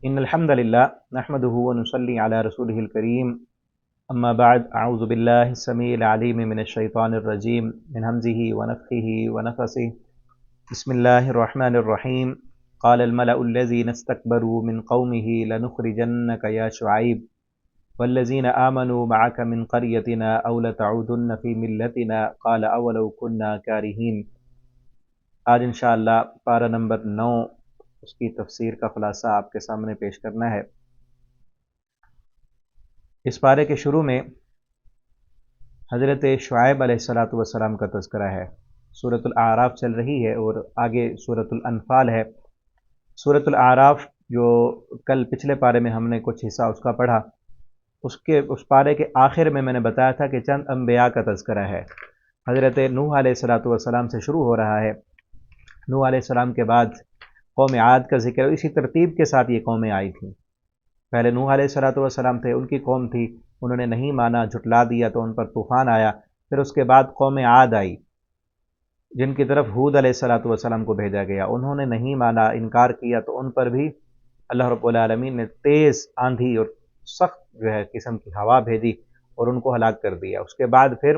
ان الحمد للہ نحمده ونصلی علی رسولہ الکریم اما بعد اعوذ باللہ السمیع العلیم من الشیطان الرجیم من ہمزہ ونفخہ ونفثہ بسم اللہ الرحمن الرحیم قال الملأ الذین استکبروا من قومہ لنخرجنک یا شعیب والذین آمنوا معک من قریتنا او لتعودن فی ملتنا قال اولو کنا کارہین۔ آج انشاءاللہ پارہ نمبر 9 اس کی تفسیر کا خلاصہ آپ کے سامنے پیش کرنا ہے۔ اس پارے کے شروع میں حضرت شعیب علیہ السلام کا تذکرہ ہے۔ سورۃ الاعراف چل رہی ہے اور آگے سورۃ الانفال ہے۔ سورۃ الاعراف جو کل پچھلے پارے میں ہم نے کچھ حصہ اس کا پڑھا، اس پارے کے آخر میں نے بتایا تھا کہ چند انبیاء کا تذکرہ ہے۔ حضرت نوح علیہ السلام سے شروع ہو رہا ہے۔ نوح علیہ السلام کے بعد قوم عاد کا ذکر، اسی ترتیب کے ساتھ یہ قومیں آئی تھیں۔ پہلے نوح علیہ السلام تھے، ان کی قوم تھی، انہوں نے نہیں مانا، جھٹلا دیا تو ان پر طوفان آیا۔ پھر اس کے بعد قوم عاد آئی جن کی طرف ہود علیہ السلام کو بھیجا گیا، انہوں نے نہیں مانا، انکار کیا تو ان پر بھی اللہ رب العالمین نے تیز آندھی اور سخت قسم کی ہوا بھیجی اور ان کو ہلاک کر دیا۔ اس کے بعد پھر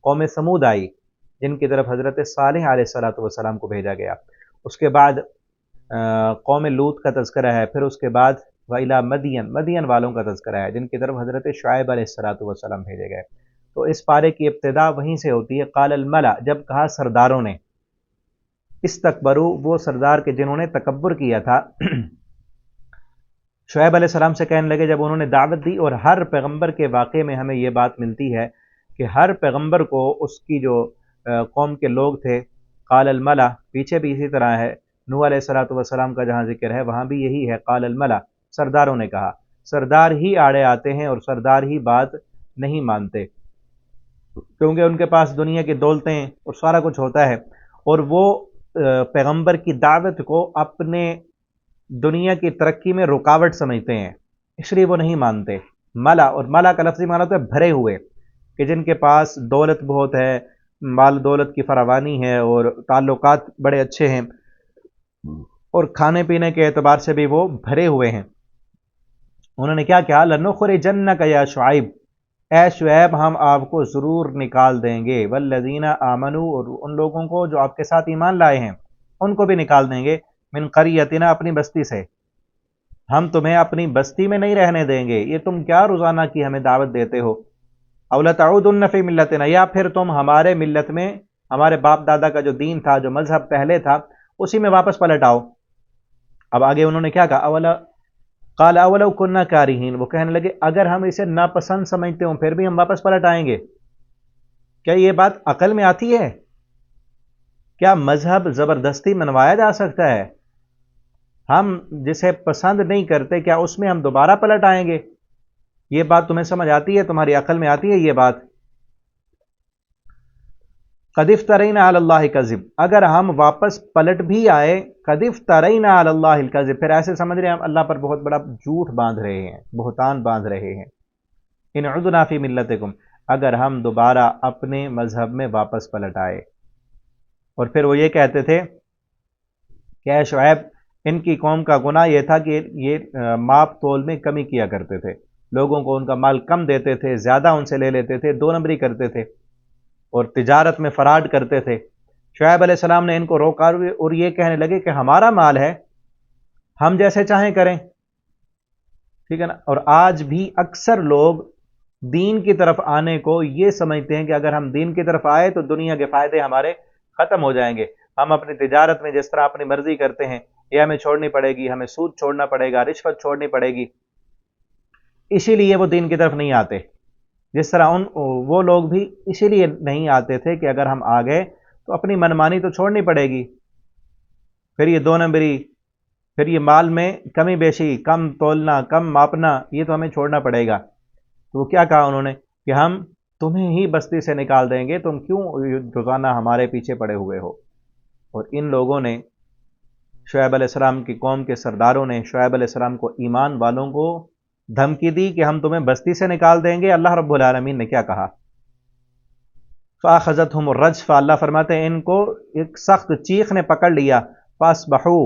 قوم سمود آئی جن کی طرف حضرت صالح علیہ السلام کو بھیجا گیا۔ اس کے بعد قوم لوط کا تذکرہ ہے۔ پھر اس کے بعد وَإِلَى مدین والوں کا تذکرہ ہے جن کی طرف حضرت شعیب علیہ السلام بھیجے گئے۔ تو اس پارے کی ابتدا وہیں سے ہوتی ہے۔ قال الملا، جب کہا سرداروں نے، استکبروا، وہ سردار کے جنہوں نے تکبر کیا تھا، شعیب علیہ السلام سے کہنے لگے جب انہوں نے دعوت دی۔ اور ہر پیغمبر کے واقعے میں ہمیں یہ بات ملتی ہے کہ ہر پیغمبر کو اس کی جو قوم کے لوگ تھے، قال الملا، پیچھے بھی اسی طرح ہے، نوح علیہ السلام کا جہاں ذکر ہے وہاں بھی یہی ہے، قال الملا، سرداروں نے کہا۔ سردار ہی آڑے آتے ہیں اور سردار ہی بات نہیں مانتے، کیونکہ ان کے پاس دنیا کی دولتیں اور سارا کچھ ہوتا ہے، اور وہ پیغمبر کی دعوت کو اپنے دنیا کی ترقی میں رکاوٹ سمجھتے ہیں، اس لیے وہ نہیں مانتے۔ ملا، اور ملا کا لفظی معنی ہوتا ہے بھرے ہوئے، کہ جن کے پاس دولت بہت ہے، مال دولت کی فراوانی ہے اور تعلقات بڑے اچھے ہیں اور کھانے پینے کے اعتبار سے بھی وہ بھرے ہوئے ہیں۔ انہوں نے کیا کہا، لَنُخْرِجَنَّكَ يَا شُعَيْب، اے شعیب ہم آپ کو ضرور نکال دیں گے، وَالَّذِينَ آمَنُوا، اور ان لوگوں کو جو آپ کے ساتھ ایمان لائے ہیں ان کو بھی نکال دیں گے، مِنْ قَرْيَتِنَا، اپنی بستی سے، ہم تمہیں اپنی بستی میں نہیں رہنے دیں گے۔ یہ تم کیا روزانہ کی ہمیں دعوت دیتے ہو، أَوْ لَتَعُودُنَّ فِي مِلَّتِنَا، یا پھر تم ہمارے ملت میں، ہمارے باپ دادا کا جو دین تھا، جو مذہب پہلے تھا، اسی میں واپس پلٹ آؤ۔ اب آگے انہوں نے کیا کہا، قال اولو کننا کارہین، وہ کہنے لگے اگر ہم اسے ناپسند سمجھتے ہوں پھر بھی ہم واپس پلٹ آئیں گے۔ کیا یہ بات عقل میں آتی ہے؟ کیا مذہب زبردستی منوایا جا سکتا ہے؟ ہم جسے پسند نہیں کرتے کیا اس میں ہم دوبارہ پلٹ آئیں گے؟ یہ بات تمہیں سمجھ آتی ہے؟ تمہاری عقل میں آتی ہے یہ بات؟ قد افترینا علی اللہ کذب، اگر ہم واپس پلٹ بھی آئے، قد افترینا علی اللہ الکذب، پھر ایسے سمجھ رہے ہیں ہم اللہ پر بہت بڑا جھوٹ باندھ رہے ہیں، بہتان باندھ رہے ہیں۔ ان عدنا فی ملتکم، اگر ہم دوبارہ اپنے مذہب میں واپس پلٹ آئے۔ اور پھر وہ یہ کہتے تھے کہ اے شعیب، ان کی قوم کا گناہ یہ تھا کہ یہ ماپ تول میں کمی کیا کرتے تھے، لوگوں کو ان کا مال کم دیتے تھے، زیادہ ان سے لے لیتے تھے، دو نمبری کرتے تھے اور تجارت میں فراڈ کرتے تھے۔ شعیب علیہ السلام نے ان کو روکا اور یہ کہنے لگے کہ ہمارا مال ہے، ہم جیسے چاہیں کریں، ٹھیک ہے نا۔ اور آج بھی اکثر لوگ دین کی طرف آنے کو یہ سمجھتے ہیں کہ اگر ہم دین کی طرف آئے تو دنیا کے فائدے ہمارے ختم ہو جائیں گے، ہم اپنی تجارت میں جس طرح اپنی مرضی کرتے ہیں یہ ہمیں چھوڑنی پڑے گی، ہمیں سود چھوڑنا پڑے گا، رشوت چھوڑنی پڑے گی، اسی لیے وہ دین کی طرف نہیں آتے۔ جس طرح وہ لوگ بھی اسی لیے نہیں آتے تھے کہ اگر ہم آ گئے تو اپنی منمانی تو چھوڑنی پڑے گی، پھر یہ دو نمبری، پھر یہ مال میں کمی بیشی، کم تولنا، کم ماپنا، یہ تو ہمیں چھوڑنا پڑے گا۔ تو وہ کیا کہا انہوں نے کہ ہم تمہیں ہی بستی سے نکال دیں گے، تم کیوں روزانہ ہمارے پیچھے پڑے ہوئے ہو۔ اور ان لوگوں نے، شعیب علیہ السلام کی قوم کے سرداروں نے شعیب علیہ السلام کو، ایمان والوں کو دھمکی دی کہ ہم تمہیں بستی سے نکال دیں گے۔ اللہ رب العالمین نے کیا کہا، فَأَخَذَتْهُمُ الرَّجْفَةُ، اللہ فرماتے ہیں ان کو ایک سخت چیخ نے پکڑ لیا، فَأَصْبَحُوا،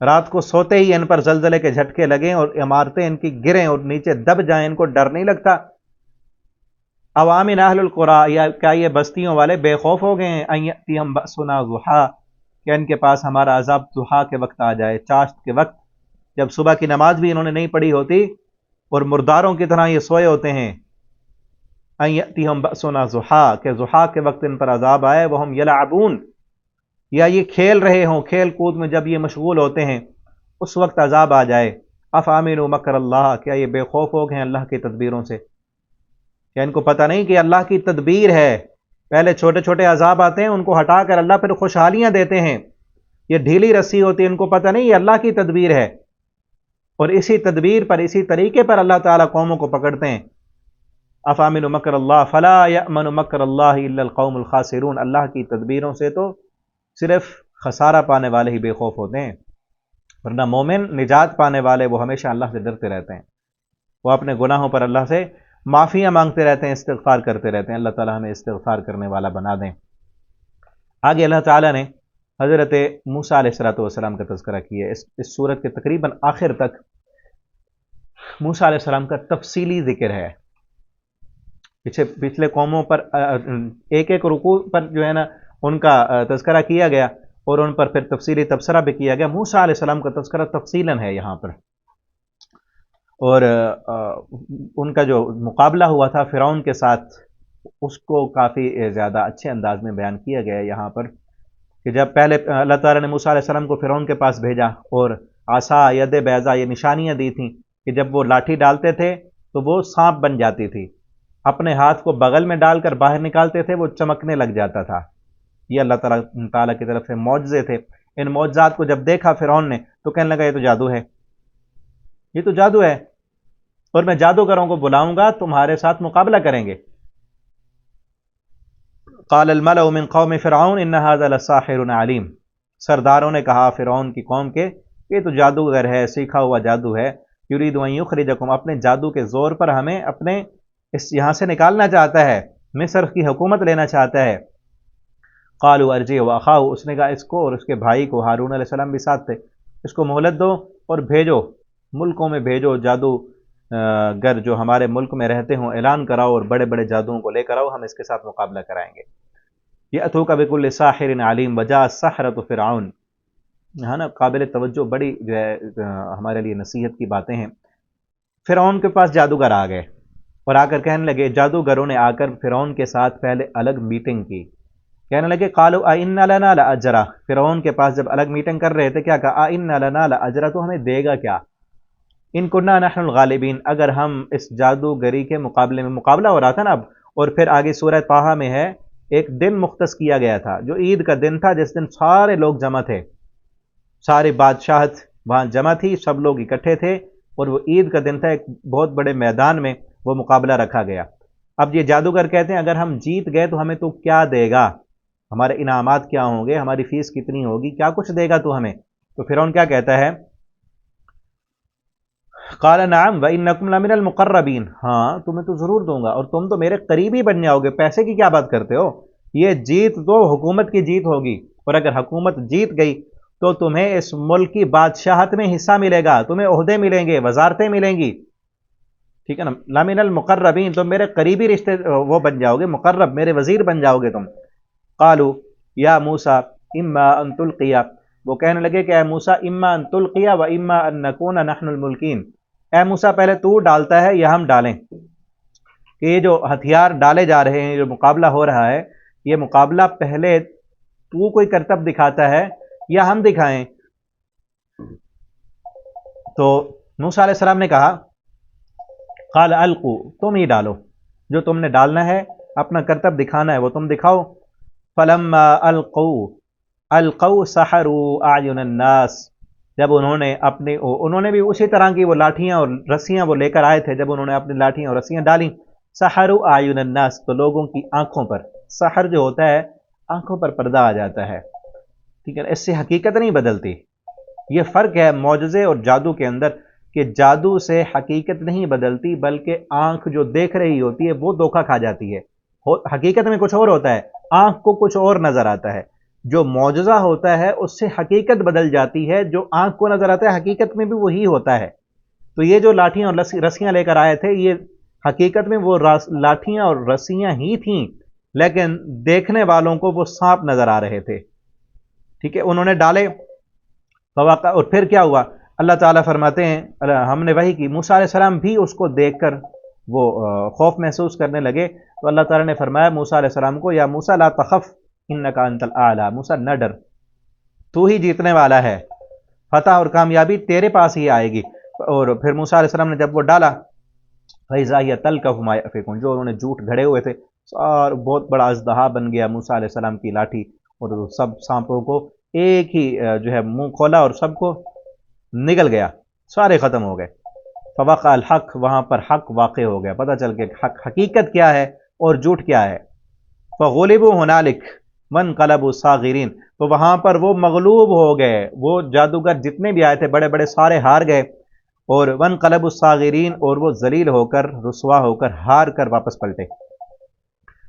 رات کو سوتے ہی ان پر زلزلے کے جھٹکے لگیں اور عمارتیں ان کی گریں اور نیچے دب جائیں، ان کو ڈر نہیں لگتا؟ عوامن اہل القرى، یا کیا یہ بستیوں والے بے خوف ہو گئے ہیں؟ ان یاتیہم بأسنا ضحا، کہ ان کے پاس ہمارا عذاب ضحا کے وقت آ جائے، چاشت کے وقت، جب صبح کی نماز بھی انہوں نے نہیں پڑھی ہوتی اور مرداروں کی طرح یہ سوئے ہوتے ہیں۔ ان یاتیہم بأسنا ضحا، کہ ضحا کے وقت ان پر عذاب آئے، وہم یلعبون، یا یہ کھیل رہے ہوں، کھیل کود میں جب یہ مشغول ہوتے ہیں اس وقت عذاب آ جائے۔ افامنوا مکر اللہ، کیا یہ بے خوف ہو گئے ہیں اللہ کی تدبیروں سے؟ کیا ان کو پتہ نہیں کہ اللہ کی تدبیر ہے؟ پہلے چھوٹے چھوٹے عذاب آتے ہیں، ان کو ہٹا کر اللہ پھر خوشحالیاں دیتے ہیں۔ یہ ڈھیلی رسی ہوتی ہے، ان کو پتہ نہیں یہ اللہ کی تدبیر ہے، اور اسی تدبیر پر، اسی طریقے پر اللہ تعالیٰ قوموں کو پکڑتے ہیں۔ افامنوا مکر اللہ فلا یأمن مکر اللہ الا القوم الخاسرون، اللہ کی تدبیروں سے تو صرف خسارہ پانے والے ہی بے خوف ہوتے ہیں، ورنہ مومن نجات پانے والے وہ ہمیشہ اللہ سے ڈرتے رہتے ہیں، وہ اپنے گناہوں پر اللہ سے معافیاں مانگتے رہتے ہیں، استغفار کرتے رہتے ہیں۔ اللہ تعالیٰ ہمیں استغفار کرنے والا بنا دیں۔ آگے اللہ تعالیٰ نے حضرت موسیٰ علیہ السلام کا تذکرہ کیا ہے۔ اس سورت کے تقریباً آخر تک موسیٰ علیہ السلام کا تفصیلی ذکر ہے۔ پچھلے قوموں پر ایک ایک رکوع پر جو ہے نا ان کا تذکرہ کیا گیا، اور ان پر پھر تفصیلی تبصرہ بھی کیا گیا۔ موسیٰ علیہ السلام کا تذکرہ تفصیلاً ہے یہاں پر، اور ان کا جو مقابلہ ہوا تھا فرعون کے ساتھ اس کو کافی زیادہ اچھے انداز میں بیان کیا گیا ہے یہاں پر، کہ جب پہلے اللہ تعالیٰ نے موسیٰ علیہ السلام کو فرعون کے پاس بھیجا اور عصا، ید بیضا، یہ نشانیاں دی تھیں کہ جب وہ لاٹھی ڈالتے تھے تو وہ سانپ بن جاتی تھی، اپنے ہاتھ کو بغل میں ڈال کر باہر نکالتے تھے وہ چمکنے لگ جاتا تھا۔ یہ اللہ تعالیٰ کی طرف سے معجزے تھے۔ ان معجزات کو جب دیکھا فرعون نے تو کہنے لگا یہ تو جادو ہے، یہ تو جادو ہے، اور میں جادوگروں کو بلاؤں گا، تمہارے ساتھ مقابلہ کریں گے۔ قال الملأ من قوم فرعون ان هذا لساحر علیم، سرداروں نے کہا فرعون کی قوم کے یہ تو جادوگر ہے، سیکھا ہوا جادو ہے۔ یرید ان یخرجکم، اپنے جادو کے زور پر ہمیں اپنے اس یہاں سے نکالنا چاہتا ہے، مصر کی حکومت لینا چاہتا ہے۔ قالوا ارجع واخاه، اس نے کہا اس کو اور اس کے بھائی کو، ہارون علیہ السلام بھی ساتھ تھے، اس کو مہلت دو اور بھیجو، ملکوں میں بھیجو، جادو گر جو ہمارے ملک میں رہتے ہوں اعلان کراؤ، اور بڑے بڑے جادوؤں کو لے کر آؤ، ہم اس کے ساتھ مقابلہ کرائیں گے۔ یأتوک بکل ساحر علیم وجاء السحرۃ فرعون، ہے نا، قابل توجہ بڑی جو ہے ہمارے لیے نصیحت کی باتیں ہیں۔ فرعون کے پاس جادوگر آ گئے اور آ کر کہنے لگے، جادوگروں نے آ کر فرعون کے ساتھ پہلے الگ میٹنگ کی، کہنے لگے قالوا ائن لنا لاجرا، فرعون کے پاس جب الگ میٹنگ کر رہے تھے کیا کہا، ائن لنا لاجرا، تو ہمیں دے گا کیا، ان کننا نحن الغالبین، اگر ہم اس جادوگری کے مقابلے میں، مقابلہ ہو رہا تھا نا اب، اور پھر آگے سورہ طٰہٰ میں ہے ایک دن مختص کیا گیا تھا جو عید کا دن تھا، جس دن سارے لوگ جمع تھے، ساری بادشاہت وہاں جمع تھی، سب لوگ اکٹھے تھے، اور وہ عید کا دن تھا، ایک بہت بڑے میدان میں وہ مقابلہ رکھا گیا۔ اب یہ جادوگر کہتے ہیں اگر ہم جیت گئے تو ہمیں تو کیا دے گا، ہمارے انعامات کیا ہوں گے، ہماری فیس کتنی ہوگی، کیا کچھ دے گا تو ہمیں؟ تو فرعون کیا کہتا ہے، قال نعم وانکم لمن المقربین، ہاں تمہیں تو ضرور دوں گا، اور تم تو میرے قریبی بن جاؤ گے، پیسے کی کیا بات کرتے ہو، یہ جیت تو حکومت کی جیت ہوگی، اور اگر حکومت جیت گئی تو تمہیں اس ملک کی بادشاہت میں حصہ ملے گا، تمہیں عہدے ملیں گے، وزارتیں ملیں گی، ٹھیک ہے نا، لمن المقربین، تم میرے قریبی رشتے وہ بن جاؤ گے، مقرب میرے وزیر بن جاؤ گے تم۔ قالوا یا موسیٰ اما ان تلقی، وہ کہنے لگے کہ اے موسیٰ اما ان تلقی و اما ان نکون نحن الملکین، اے موسیٰ پہلے تو ڈالتا ہے یا ہم ڈالیں، کہ یہ جو ہتھیار ڈالے جا رہے ہیں، جو مقابلہ ہو رہا ہے، یہ مقابلہ پہلے تو کوئی کرتب دکھاتا ہے یا ہم دکھائیں؟ تو موسیٰ علیہ السلام نے کہا قال القوا، تم ہی ڈالو، جو تم نے ڈالنا ہے، اپنا کرتب دکھانا ہے وہ تم دکھاؤ۔ فلما القوا سحروا اعین الناس، جب انہوں نے بھی اسی طرح کی وہ لاٹھیاں اور رسیاں وہ لے کر آئے تھے، جب انہوں نے اپنی لاٹھیاں اور رسیاں ڈالیں، سحروا اعین الناس، تو لوگوں کی آنکھوں پر، سحر جو ہوتا ہے آنکھوں پر پردہ آ جاتا ہے، ٹھیک ہے، اس سے حقیقت نہیں بدلتی۔ یہ فرق ہے معجزے اور جادو کے اندر، کہ جادو سے حقیقت نہیں بدلتی، بلکہ آنکھ جو دیکھ رہی ہوتی ہے وہ دھوکہ کھا جاتی ہے، حقیقت میں کچھ اور ہوتا ہے، آنکھ کو کچھ اور نظر آتا ہے۔ جو معجزہ ہوتا ہے اس سے حقیقت بدل جاتی ہے، جو آنکھ کو نظر آتا ہے حقیقت میں بھی وہی ہوتا ہے۔ تو یہ جو لاٹھیاں اور رسیاں لے کر آئے تھے، یہ حقیقت میں وہ لاٹھیاں اور رسیاں ہی تھیں، لیکن دیکھنے والوں کو وہ سانپ نظر آ رہے تھے۔ ٹھیک ہے، انہوں نے ڈالے فواقع، اور پھر کیا ہوا؟ اللہ تعالیٰ فرماتے ہیں ہم نے وحی کی، موسیٰ علیہ السلام بھی اس کو دیکھ کر وہ خوف محسوس کرنے لگے، تو اللہ تعالیٰ نے فرمایا موسیٰ علیہ السلام کو، یا موسیٰ لا تخف انک انت الاعلی، موسیٰ نہ ڈر، تو ہی جیتنے والا ہے، فتح اور کامیابی تیرے پاس ہی آئے گی۔ اور پھر موسیٰ علیہ السلام نے جب وہ ڈالا، فَإِذَا هِيَ تَلْقَفُ مَا يَأْفِكُونَ، جو انہوں نے جھوٹ گھڑے ہوئے تھے، اور بہت بڑا اژدہا بن گیا موسیٰ علیہ السلام کی لاٹھی، اور سب سانپوں کو ایک ہی جو ہے منہ کھولا اور سب کو نگل گیا، سارے ختم ہو گئے۔ فوقع الحق، وہاں پر حق واقع ہو گیا، پتہ چل گیا حقیقت کیا ہے اور جھوٹ کیا ہے۔ فغلبوا ہنالک وانقلبوا صاغرین، تو وہاں پر وہ مغلوب ہو گئے، وہ جادوگر جتنے بھی آئے تھے بڑے بڑے سارے ہار گئے، اور وانقلبوا صاغرین، اور وہ ذلیل ہو کر رسوا ہو کر ہار کر واپس پلٹے۔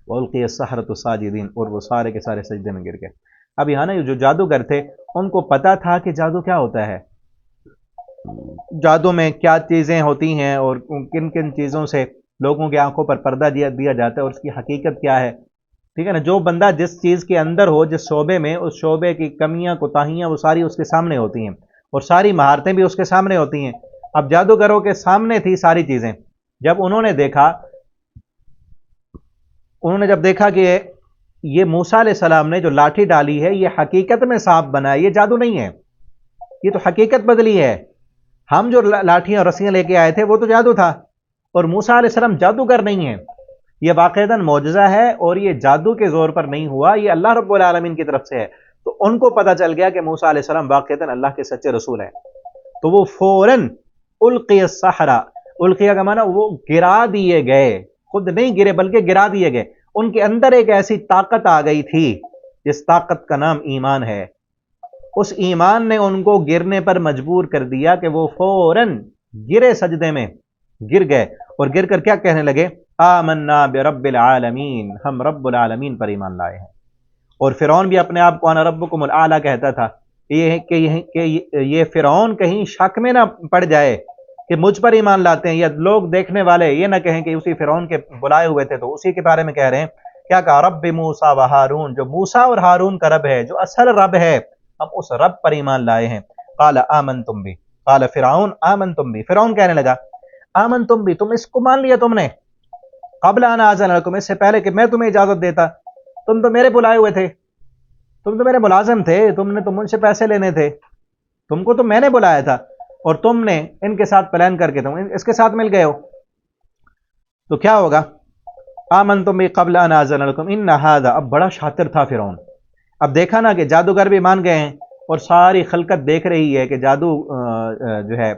والقی السحرۃ ساجدین، اور وہ سارے کے سارے سجدے میں گر گئے۔ اب یہاں نا جو جادوگر تھے ان کو پتا تھا کہ جادو کیا ہوتا ہے، جادو میں کیا چیزیں ہوتی ہیں، اور کن کن چیزوں سے لوگوں کی آنکھوں پر پردہ دیا جاتا ہے، اور اس کی حقیقت کیا ہے۔ ٹھیک ہے نا، جو بندہ جس چیز کے اندر ہو، جس شعبے میں، اس شعبے کی کمیاں کوتاہیاں وہ ساری اس کے سامنے ہوتی ہیں، اور ساری مہارتیں بھی اس کے سامنے ہوتی ہیں۔ اب جادوگروں کے سامنے تھی ساری چیزیں، جب انہوں نے جب دیکھا کہ یہ موسیٰ علیہ السلام نے جو لاٹھی ڈالی ہے یہ حقیقت میں سانپ بنا ہے، یہ جادو نہیں ہے، یہ تو حقیقت بدلی ہے۔ ہم جو لاٹھیاں اور رسیاں لے کے آئے تھے وہ تو جادو تھا، اور موسیٰ علیہ السلام جادوگر نہیں ہے، یہ واقعتاً معجزہ ہے، اور یہ جادو کے زور پر نہیں ہوا، یہ اللہ رب العالمین کی طرف سے ہے۔ تو ان کو پتہ چل گیا کہ موسیٰ علیہ السلام واقعتاً اللہ کے سچے رسول ہیں، تو وہ فوراً القی السحرہ، القیہ کا معنی وہ گرا دیے گئے، خود نہیں گرے بلکہ گرا دیے گئے۔ ان کے اندر ایک ایسی طاقت آ گئی تھی جس طاقت کا نام ایمان ہے، اس ایمان نے ان کو گرنے پر مجبور کر دیا کہ وہ فوراً گرے، سجدے میں گر گئے، اور گر کر کیا کہنے لگے؟ آمنا برب العالمین، ہم رب العالمین پر ایمان لائے ہیں۔ اور فرعون بھی اپنے آپ کو انا ربکم الاعلی کہتا تھا، یہ فرعون کہیں شک میں نہ پڑ جائے کہ مجھ پر ایمان لاتے ہیں، یا لوگ دیکھنے والے یہ نہ کہیں کہ اسی فرعون کے بلائے ہوئے تھے، تو اسی کے بارے میں کہہ رہے ہیں۔ کیا کہا؟ رب موسیٰ و ہارون، جو موسیٰ اور ہارون کا رب ہے، جو اصل رب ہے، ہم اس رب پر ایمان لائے ہیں۔ قال آمنتم بھی، قال فرعون آمنتم بھی، فرعون کہنے لگا آمنتم بھی، تم اس کو مان لیا تم نے، قبل ان آذن لکم، اس سے پہلے کہ میں تمہیں اجازت دیتا، تم تو میرے بلائے ہوئے تھے، تم تو میرے ملازم تھے، تم نے تو مجھ سے پیسے لینے تھے، تم کو تو میں نے بلایا تھا، اور تم نے ان کے ساتھ پلان کر کے تم اس کے ساتھ مل گئے ہو، تو کیا ہوگا؟ آمنتم بھی قبل ان آذن لکم ان ھذا، اب بڑا شاطر تھا فرعون، اب دیکھا نا کہ جادوگر بھی مان گئے ہیں، اور ساری خلقت دیکھ رہی ہے کہ جادو جو ہے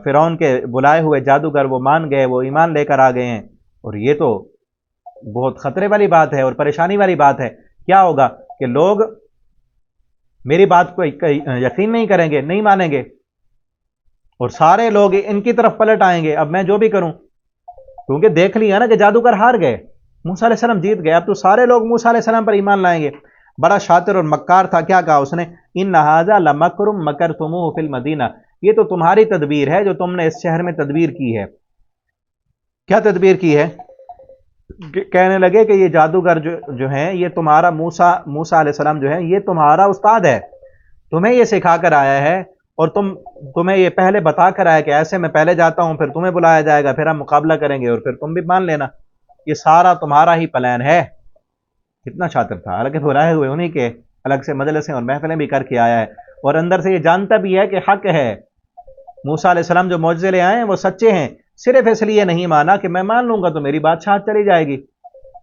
فرعون کے بلائے ہوئے جادوگر وہ مان گئے، وہ ایمان لے کر آ گئے ہیں، اور یہ تو بہت خطرے والی بات ہے اور پریشانی والی بات ہے۔ کیا ہوگا کہ لوگ میری بات کو یقین نہیں کریں گے، نہیں مانیں گے، اور سارے لوگ ان کی طرف پلٹ آئیں گے، اب میں جو بھی کروں، کیونکہ دیکھ لیا نا کہ جادوگر ہار گئے، موسیٰ علیہ السلام جیت گئے، اب تو سارے لوگ موسیٰ علیہ السلام پر ایمان لائیں گے۔ بڑا شاطر اور مکار تھا، کیا کہا اس نے؟ ان ھذا لمکر مکرتموہ فی المدینہ، یہ تو تمہاری تدبیر ہے جو تم نے اس شہر میں تدبیر کی ہے۔ کیا تدبیر کی ہے؟ کہنے لگے کہ یہ جادوگر جو ہیں، یہ تمہارا موسیٰ علیہ السلام جو ہے یہ تمہارا استاد ہے، تمہیں یہ سکھا کر آیا ہے، اور تمہیں یہ پہلے بتا کر آیا کہ ایسے میں پہلے جاتا ہوں، پھر تمہیں بلایا جائے گا، پھر ہم مقابلہ کریں گے، اور پھر تم بھی مان لینا، یہ سارا تمہارا ہی پلان ہے۔ کتنا شاطر تھا، حالانکہ بلائے ہوئے انہیں کے الگ سے مجلسیں اور محفلیں بھی کر کے آیا ہے، اور اندر سے یہ جانتا بھی ہے کہ حق ہے، موسیٰ علیہ السلام جو معجزے لے آئے ہیں وہ سچے ہیں، صرف اس لیے نہیں مانا کہ میں مان لوں گا تو میری بادشاہت چلی جائے گی،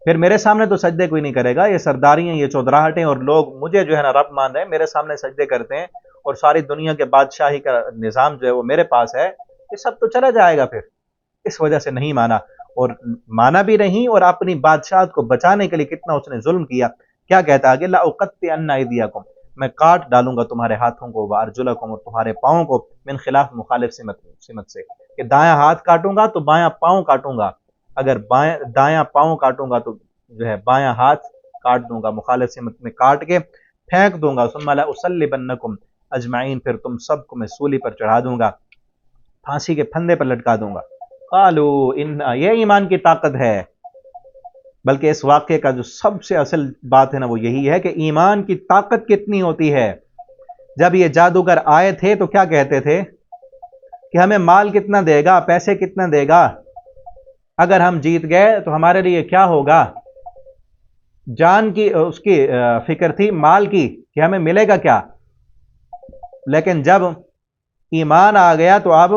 پھر میرے سامنے تو سجدے کوئی نہیں کرے گا، یہ سرداریاں، یہ چودراہٹیں، اور لوگ مجھے جو ہے نا رب مان رہے ہیں، میرے سامنے سجدے کرتے ہیں، اور ساری دنیا کے بادشاہی کا نظام جو ہے وہ میرے پاس ہے، یہ سب تو چلا جائے گا۔ پھر اس وجہ سے نہیں مانا، اور مانا بھی نہیں، اور اپنی بادشاہت کو بچانے کے لیے کتنا اس نے ظلم کیا۔ کیا کہتا ہے کہ لأقطعن ایدیکم، میں کاٹ ڈالوں گا تمہارے ہاتھوں کو، وارجلکم، اور تمہارے پاؤں کو، من خلاف، مخالف سمت سے، کہ دایاں ہاتھ کاٹوں گا تو بایاں پاؤں کاٹوں گا، اگر دایاں پاؤں کاٹوں گا تو جو ہے بایاں ہاتھ کاٹ دوں گا، مخالف سمت میں کاٹ کے پھینک دوں گا، ثم لأصلبنکم اجمعین، پھر تم سب کو میں سولی پر چڑھا دوں گا، پھانسی کے پھندے پر لٹکا دوں گا۔ قالوا ان، یہ ایمان کی طاقت ہے۔ بلکہ اس واقعے کا جو سب سے اصل بات ہے نا وہ یہی ہے کہ ایمان کی طاقت کتنی ہوتی ہے۔ جب یہ جادوگر آئے تھے تو کیا کہتے تھے کہ ہمیں مال کتنا دے گا، پیسے کتنا دے گا، اگر ہم جیت گئے تو ہمارے لیے کیا ہوگا۔ جان کی اس کی فکر تھی، مال کی کہ ہمیں ملے گا کیا۔ لیکن جب ایمان آ گیا تو اب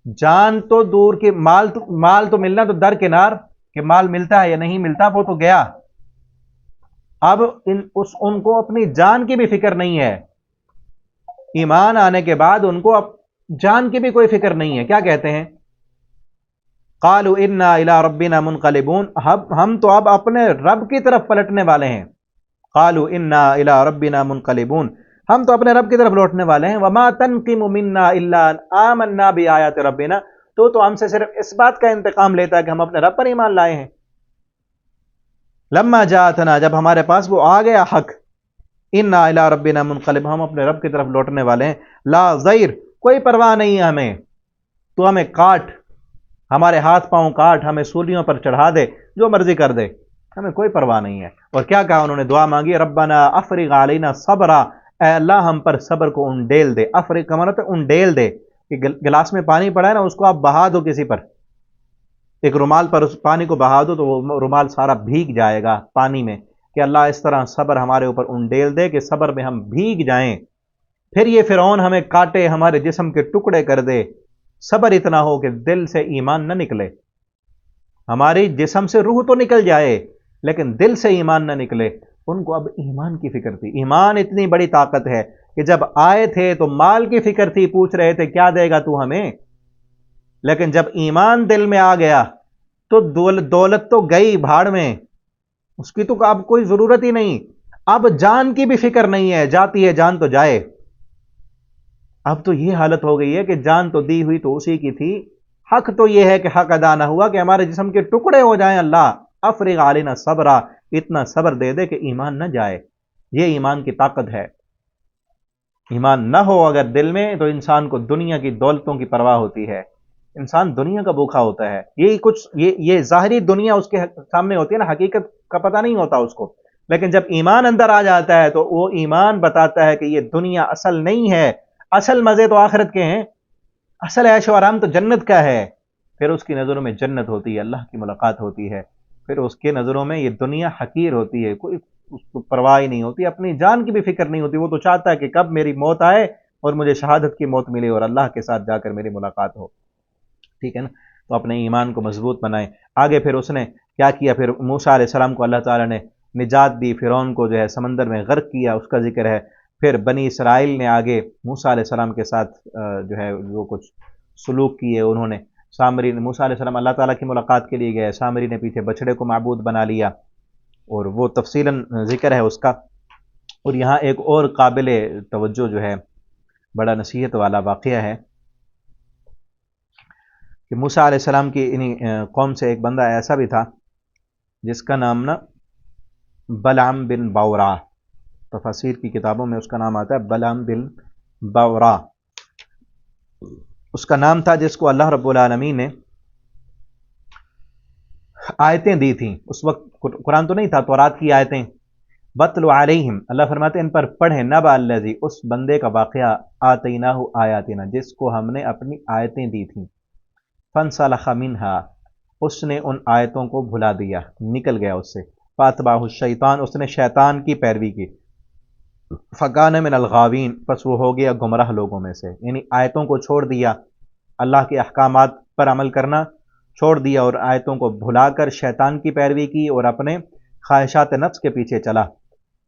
جان تو دور کی، مال تو ملنا تو درکنار کہ مال ملتا ہے یا نہیں ملتا، وہ تو گیا۔ اب ان کو اپنی جان کی بھی فکر نہیں ہے۔ ایمان آنے کے بعد ان کو اب جان کی بھی کوئی فکر نہیں ہے۔ کیا کہتے ہیں؟ قالوا انا الی ربنا منقلبون، ہم تو اب اپنے رب کی طرف پلٹنے والے ہیں۔ قالوا انا الی ربنا منقلبون، ہم تو اپنے رب کی طرف لوٹنے والے ہیں۔ وما تنقم منا الا ان آمنا بآیات ربنا، تو ہم سے صرف اس بات کا انتقام لیتا ہے کہ ہم اپنے رب پر ایمان لائے ہیں۔ لما جاءتنا، جب ہمارے پاس وہ آ گیا حق، انا الی ربنا منقلب، ہم اپنے رب کی طرف لوٹنے والے ہیں۔ لا ضیر، کوئی پرواہ نہیں ہے ہمیں، تو ہمیں کاٹ، ہمارے ہاتھ پاؤں کاٹ، ہمیں سولیوں پر چڑھا دے، جو مرضی کر دے، ہمیں کوئی پرواہ نہیں ہے۔ اور کیا کہا انہوں نے؟ دعا مانگی، ربنا افرغ علینا صبرا، اے اللہ ہم پر صبر کو انڈیل دے۔ افرغ کا مطلب ہے انڈیل دے، کہ گلاس میں پانی پڑا ہے نا، اس کو آپ بہا دو کسی پر، ایک رومال پر اس پانی کو بہا دو تو وہ رومال سارا بھیگ جائے گا پانی میں، کہ اللہ اس طرح صبر ہمارے اوپر انڈیل دے کہ صبر میں ہم بھیگ جائیں۔ پھر یہ فرعون ہمیں کاٹے، ہمارے جسم کے ٹکڑے کر دے، صبر اتنا ہو کہ دل سے ایمان نہ نکلے، ہماری جسم سے روح تو نکل جائے لیکن دل سے ایمان نہ نکلے۔ ان کو اب ایمان کی فکر تھی۔ ایمان اتنی بڑی طاقت ہے کہ جب آئے تھے تو مال کی فکر تھی، پوچھ رہے تھے کیا دے گا تو ہمیں، لیکن جب ایمان دل میں آ گیا تو دولت تو گئی بھاڑ میں، اس کی تو اب کوئی ضرورت ہی نہیں۔ اب جان کی بھی فکر نہیں ہے، جاتی ہے جان تو جائے۔ اب تو یہ حالت ہو گئی ہے کہ جان تو دی ہوئی تو اسی کی تھی، حق تو یہ ہے کہ حق ادا نہ ہوا کہ ہمارے جسم کے ٹکڑے ہو جائیں۔ اللہ افرغ علینا صبرا، اتنا صبر دے دے کہ ایمان نہ جائے۔ یہ ایمان کی طاقت ہے۔ ایمان نہ ہو اگر دل میں تو انسان کو دنیا کی دولتوں کی پرواہ ہوتی ہے، انسان دنیا کا بھوکا ہوتا ہے۔ یہی کچھ یہ ظاہری دنیا اس کے سامنے ہوتی ہے نا، حقیقت کا پتہ نہیں ہوتا اس کو، لیکن جب ایمان اندر آ جاتا ہے تو وہ ایمان بتاتا ہے کہ یہ دنیا اصل نہیں ہے، اصل مزے تو آخرت کے ہیں، اصل عیش و آرام تو جنت کا ہے۔ پھر اس کی نظروں میں جنت ہوتی ہے، اللہ کی ملاقات ہوتی ہے، پھر اس کے نظروں میں یہ دنیا حقیر ہوتی ہے، کوئی اس کو پرواہ نہیں ہوتی، اپنی جان کی بھی فکر نہیں ہوتی۔ وہ تو چاہتا ہے کہ کب میری موت آئے اور مجھے شہادت کی موت ملے اور اللہ کے ساتھ جا کر میری ملاقات ہو۔ ٹھیک ہے نا؟ تو اپنے ایمان کو مضبوط بنائیں۔ آگے پھر اس نے کیا کیا؟ پھر موسیٰ علیہ السلام کو اللہ تعالیٰ نے نجات دی، فرعون کو جو ہے سمندر میں غرق کیا، اس کا ذکر ہے۔ پھر بنی اسرائیل نے آگے موسیٰ علیہ السلام کے ساتھ جو ہے وہ کچھ سلوک کیے انہوں نے۔ سامری نے، موسیٰ علیہ السلام اللہ تعالیٰ کی ملاقات کے لیے گئے، سامری نے پیچھے بچڑے کو معبود بنا لیا، اور وہ تفصیلاً ذکر ہے اس کا۔ اور یہاں ایک اور قابل توجہ جو ہے بڑا نصیحت والا واقعہ ہے کہ موسیٰ علیہ السلام کی قوم سے ایک بندہ ایسا بھی تھا جس کا نام نا بلعام بن باورا، تفاسیر کی کتابوں میں اس کا نام آتا ہے بلعام بن باورا، اس کا نام تھا، جس کو اللہ رب العالمین نے آیتیں دی تھیں۔ اس وقت قرآن تو نہیں تھا، تورات کی آیتیں۔ بَتْلُ عَلَيْهِمْ، اللہ فرماتے ہیں ان پر پڑھیں، نَبَأَ الَّذِي، اس بندے کا واقعہ، آتَيْنَاهُ آیاتنا، جس کو ہم نے اپنی آیتیں دی تھیں، فَانْسَلَخَ مِنْهَا، اس نے ان آیتوں کو بھلا دیا، نکل گیا اس سے، فَأَتْبَعَهُ الشَّيْطَانُ، اس نے شیطان کی پیروی کی، فَكَانَ مِنَ الْغَاوِينَ، پس وہ ہو گیا گمراہ لوگوں میں سے، یعنی آیتوں کو چھوڑ دیا، اللہ کے احکامات پر عمل کرنا چھوڑ دیا اور آیتوں کو بھلا کر شیطان کی پیروی کی اور اپنے خواہشات نفس کے پیچھے چلا۔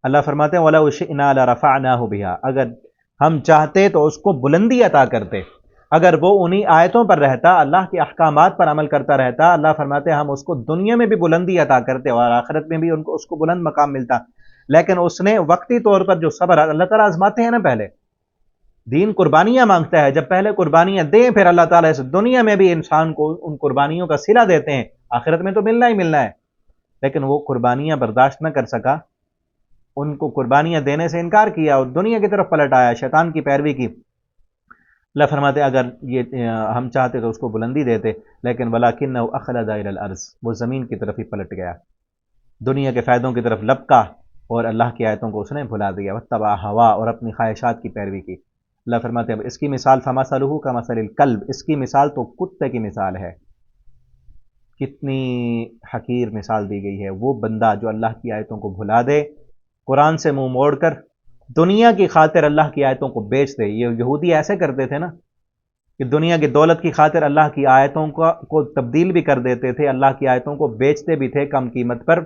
اللہ فرماتے ہیں وَلَوْ شِئْنَا لَرَفَعْنَاهُ بِهَا، اگر ہم چاہتے تو اس کو بلندی عطا کرتے، اگر وہ انہی آیتوں پر رہتا، اللہ کے احکامات پر عمل کرتا رہتا، اللہ فرماتے ہیں ہم اس کو دنیا میں بھی بلندی عطا کرتے اور آخرت میں بھی اس کو بلند مقام ملتا، لیکن اس نے وقتی طور پر جو صبر، اللہ تعالیٰ آزماتے ہیں نا، پہلے دین قربانیاں مانگتا ہے، جب پہلے قربانیاں دیں پھر اللہ تعالیٰ اس دنیا میں بھی انسان کو ان قربانیوں کا صلہ دیتے ہیں، آخرت میں تو ملنا ہی ملنا ہے، لیکن وہ قربانیاں برداشت نہ کر سکا، ان کو قربانیاں دینے سے انکار کیا اور دنیا کی طرف پلٹ آیا، شیطان کی پیروی کی۔ اللہ فرماتے اگر یہ ہم چاہتے تو اس کو بلندی دیتے، لیکن ولاکنہ اخلد الی الارض، وہ زمین کی طرف ہی پلٹ گیا، دنیا کے فائدوں کی طرف لپکا اور اللہ کی آیتوں کو اس نے بھلا دیا، واتبع ہوا، اور اپنی خواہشات کی پیروی کی۔ اللہ فرماتے ہیں اب اس کی مثال فمثلہ کمثل الکلب، اس کی مثال تو کتے کی مثال ہے۔ کتنی حقیر مثال دی گئی ہے۔ وہ بندہ جو اللہ کی آیتوں کو بھلا دے، قرآن سے منہ موڑ کر دنیا کی خاطر اللہ کی آیتوں کو بیچ دے۔ یہ یہودی ایسے کرتے تھے نا کہ دنیا کی دولت کی خاطر اللہ کی آیتوں کو تبدیل بھی کر دیتے تھے، اللہ کی آیتوں کو بیچتے بھی تھے کم قیمت پر۔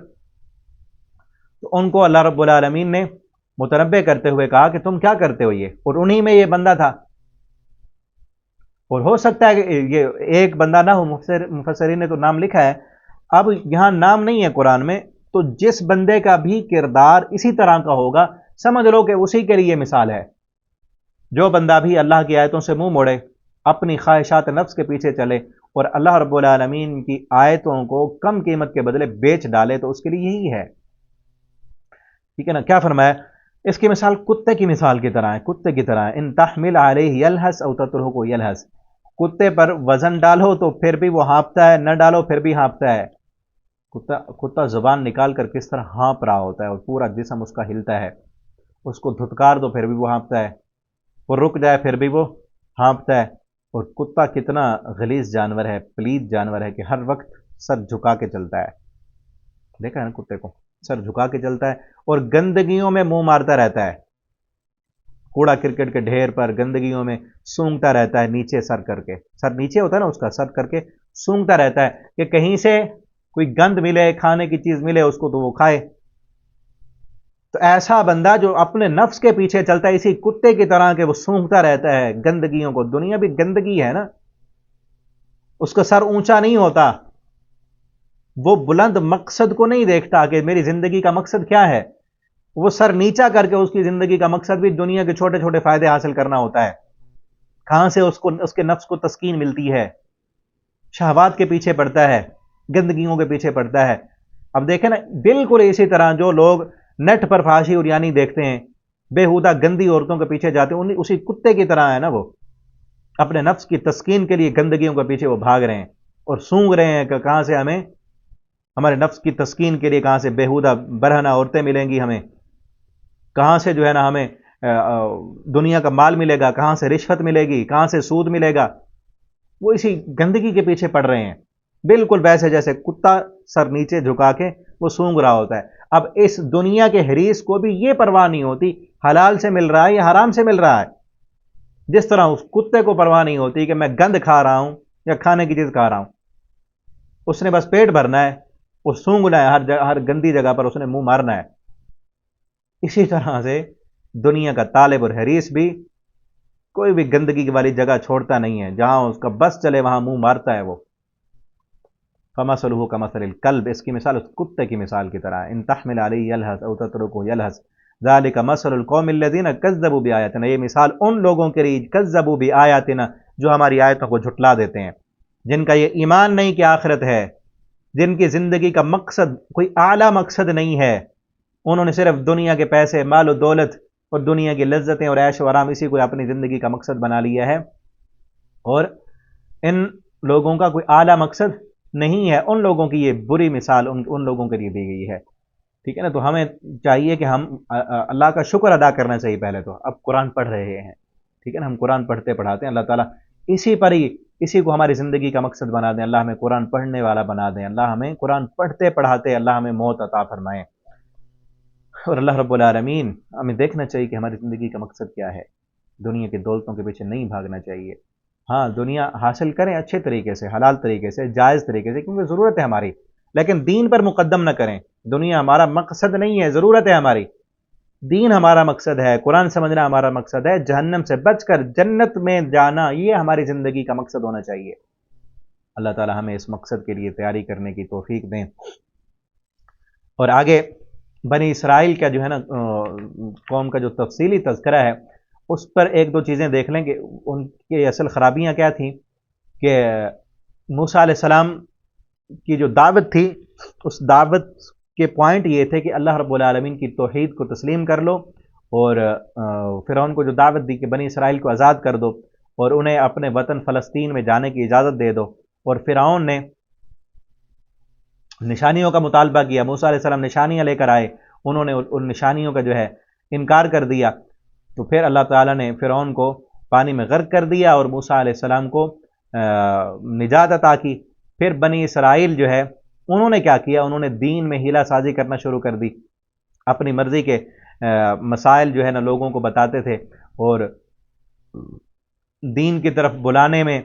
تو ان کو اللہ رب العالمین نے متنبع کرتے ہوئے کہا کہ تم کیا کرتے ہو یہ، اور انہی میں یہ بندہ تھا۔ اور ہو سکتا ہے کہ یہ ایک بندہ نہ ہو، مفسرین نے تو نام لکھا ہے، اب یہاں نام نہیں ہے قرآن میں، تو جس بندے کا بھی کردار اسی طرح کا ہوگا سمجھ لو کہ اسی کے لیے مثال ہے۔ جو بندہ بھی اللہ کی آیتوں سے منہ موڑے، اپنی خواہشات نفس کے پیچھے چلے اور اللہ رب العالمین کی آیتوں کو کم قیمت کے بدلے بیچ ڈالے، تو اس کے لیے یہی ہے، ٹھیک ہے نا۔ کیا فرمایا؟ اس کی مثال کتے کی مثال کی طرح ہے، کتے کی طرح ہے۔ ان تحمل علیہ یلہس او تترکہ یلہس، کتے پر وزن ڈالو تو پھر بھی وہ ہانپتا ہے، نہ ڈالو پھر بھی ہانپتا ہے۔ کتا زبان نکال کر کس طرح ہانپ رہا ہوتا ہے اور پورا جسم اس کا ہلتا ہے، اس کو دھتکار دو پھر بھی وہ ہانپتا ہے، وہ رک جائے پھر بھی وہ ہانپتا ہے۔ اور کتا کتنا غلیظ جانور ہے، پلید جانور ہے کہ ہر وقت سر جھکا کے چلتا ہے، دیکھا ہے نا کتے کو، سر جھکا کے چلتا ہے اور گندگیوں میں منہ مارتا رہتا ہے، کوڑا کرکٹ کے ڈھیر پر گندگیوں میں سونگتا رہتا ہے، نیچے سر کر کے، سر نیچے ہوتا ہے نا اس کا، سر کر کے سونگتا رہتا ہے کہ کہیں سے کوئی گند ملے، کھانے کی چیز ملے اس کو تو وہ کھائے۔ تو ایسا بندہ جو اپنے نفس کے پیچھے چلتا ہے اسی کتے کی طرح کہ وہ سونگتا رہتا ہے گندگیوں کو، دنیا بھی گندگی ہے نا، اس کا سر اونچا نہیں ہوتا، وہ بلند مقصد کو نہیں دیکھتا کہ میری زندگی کا مقصد کیا ہے، وہ سر نیچا کر کے اس کی زندگی کا مقصد بھی دنیا کے چھوٹے چھوٹے فائدے حاصل کرنا ہوتا ہے۔ کہاں سے اس کے نفس کو تسکین ملتی ہے، شہوات کے پیچھے پڑتا ہے، گندگیوں کے پیچھے پڑتا ہے۔ اب دیکھیں نا بالکل اسی طرح جو لوگ نیٹ پر فحاشی اور یعنی دیکھتے ہیں، بےہودہ گندی عورتوں کے پیچھے جاتے ہیں، اسی کتے کی طرح ہے نا، وہ اپنے نفس کی تسکین کے لیے گندگیوں کے پیچھے وہ بھاگ رہے ہیں اور سونگ رہے ہیں کہ کہاں سے ہمیں ہمارے نفس کی تسکین کے لیے کہاں سے بےہودہ برہنہ عورتیں ملیں گی، ہمیں کہاں سے جو ہے نا ہمیں دنیا کا مال ملے گا، کہاں سے رشوت ملے گی، کہاں سے سود ملے گا، وہ اسی گندگی کے پیچھے پڑ رہے ہیں، بالکل ویسے جیسے کتا سر نیچے جھکا کے وہ سونگ رہا ہوتا ہے۔ اب اس دنیا کے حریص کو بھی یہ پرواہ نہیں ہوتی حلال سے مل رہا ہے یا حرام سے مل رہا ہے، جس طرح اس کتے کو پرواہ نہیں ہوتی کہ میں گند کھا رہا ہوں یا کھانے کی چیز کھا رہا ہوں، اس نے بس پیٹ بھرنا ہے، وہ سونگنا ہے، ہر گندی جگہ پر اس نے منہ مارنا ہے۔ اسی طرح سے دنیا کا طالب اور حریص بھی کوئی بھی گندگی والی جگہ چھوڑتا نہیں ہے، جہاں اس کا بس چلے وہاں منہ مارتا ہے وہ۔ فمثلہ کمثل الکلب، اس کی مثال اس کتے کی مثال کی طرح ہے۔ ان تحمل علیہ یلہث او تترکہ یلہث ذالک مثل القوم الذین کذبوا بآیاتنا، یہ مثال ان لوگوں کے لیے کذبوا بآیاتنا جو ہماری آیتوں کو جھٹلا دیتے ہیں، جن کا یہ ایمان نہیں کہ آخرت ہے، جن کی زندگی کا مقصد کوئی اعلیٰ مقصد نہیں ہے، انہوں نے صرف دنیا کے پیسے، مال و دولت اور دنیا کی لذتیں اور عیش و آرام اسی کو اپنی زندگی کا مقصد بنا لیا ہے، اور ان لوگوں کا کوئی اعلیٰ مقصد نہیں ہے۔ ان لوگوں کی یہ بری مثال ان لوگوں کے لیے دی گئی ہے، ٹھیک ہے نا۔ تو ہمیں چاہیے کہ ہم اللہ کا شکر ادا کرنا چاہیے پہلے تو، اب قرآن پڑھ رہے ہیں، ٹھیک ہے نا، ہم قرآن پڑھتے پڑھاتے ہیں، اللہ تعالیٰ اسی پر ہی اسی کو ہماری زندگی کا مقصد بنا دیں، اللہ ہمیں قرآن پڑھنے والا بنا دیں، اللہ ہمیں قرآن پڑھتے پڑھاتے اللہ ہمیں موت عطا فرمائیں، اور اللہ رب العالمین ہمیں دیکھنا چاہیے کہ ہماری زندگی کا مقصد کیا ہے، دنیا کی دولتوں کے پیچھے نہیں بھاگنا چاہیے۔ ہاں دنیا حاصل کریں اچھے طریقے سے، حلال طریقے سے، جائز طریقے سے، کیونکہ ضرورت ہے ہماری، لیکن دین پر مقدم نہ کریں۔ دنیا ہمارا مقصد نہیں ہے، ضرورت ہے ہماری، دین ہمارا مقصد ہے، قرآن سمجھنا ہمارا مقصد ہے، جہنم سے بچ کر جنت میں جانا یہ ہماری زندگی کا مقصد ہونا چاہیے۔ اللہ تعالی ہمیں اس مقصد کے لیے تیاری کرنے کی توفیق دیں۔ اور آگے بنی اسرائیل کا جو ہے نا قوم کا جو تفصیلی تذکرہ ہے، اس پر ایک دو چیزیں دیکھ لیں کہ ان کی اصل خرابیاں کیا تھیں۔ کہ موسیٰ علیہ السلام کی جو دعوت تھی، اس دعوت کہ پوائنٹ یہ تھے کہ اللہ رب العالمین کی توحید کو تسلیم کر لو، اور فرعون کو جو دعوت دی کہ بنی اسرائیل کو آزاد کر دو اور انہیں اپنے وطن فلسطین میں جانے کی اجازت دے دو، اور فرعون نے نشانیوں کا مطالبہ کیا، موسیٰ علیہ السلام نشانیاں لے کر آئے، انہوں نے ان نشانیوں کا جو ہے انکار کر دیا، تو پھر اللہ تعالیٰ نے فرعون کو پانی میں غرق کر دیا اور موسیٰ علیہ السلام کو نجات عطا کی۔ پھر بنی اسرائیل جو ہے انہوں نے کیا کیا، انہوں نے دین میں ہیلہ سازی کرنا شروع کر دی، اپنی مرضی کے مسائل جو ہے نا لوگوں کو بتاتے تھے، اور دین کی طرف بلانے میں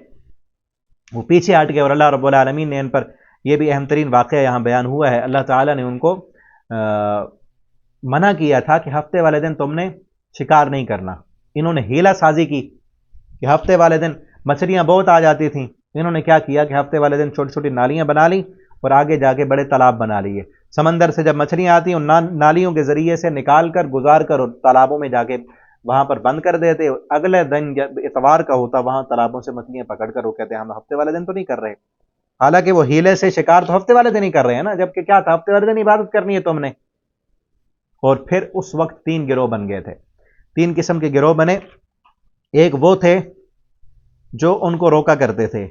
وہ پیچھے ہٹ گئے، اور اللہ رب العالمین نے ان پر یہ بھی اہم ترین واقعہ یہاں بیان ہوا ہے، اللہ تعالیٰ نے ان کو منع کیا تھا کہ ہفتے والے دن تم نے شکار نہیں کرنا۔ انہوں نے ہیلہ سازی کی کہ ہفتے والے دن مچھلیاں بہت آ جاتی تھیں، انہوں نے کیا کیا کہ ہفتے والے دن چھوٹی چھوٹی نالیاں بنا لی اور آگے جا کے بڑے تالاب بنا لیے، سمندر سے جب مچھلیاں آتی ہیں ان نالیوں کے ذریعے سے نکال کر گزار کر اور تالابوں میں جا کے وہاں پر بند کر دیتے، اگلے دن جب اتوار کا ہوتا وہاں تالابوں سے مچھلیاں پکڑ کر وہ کہتے ہیں ہم ہفتے والے دن تو نہیں کر رہے، حالانکہ وہ ہیلے سے شکار تو ہفتے والے دن ہی کر رہے ہیں نا، جبکہ کیا تھا، ہفتے والے دن عبادت کرنی ہے تم نے۔ اور پھر اس وقت 3 گروہ بن گئے تھے، 3 قسم کے گروہ بنے۔ ایک وہ تھے جو ان کو روکا کرتے تھے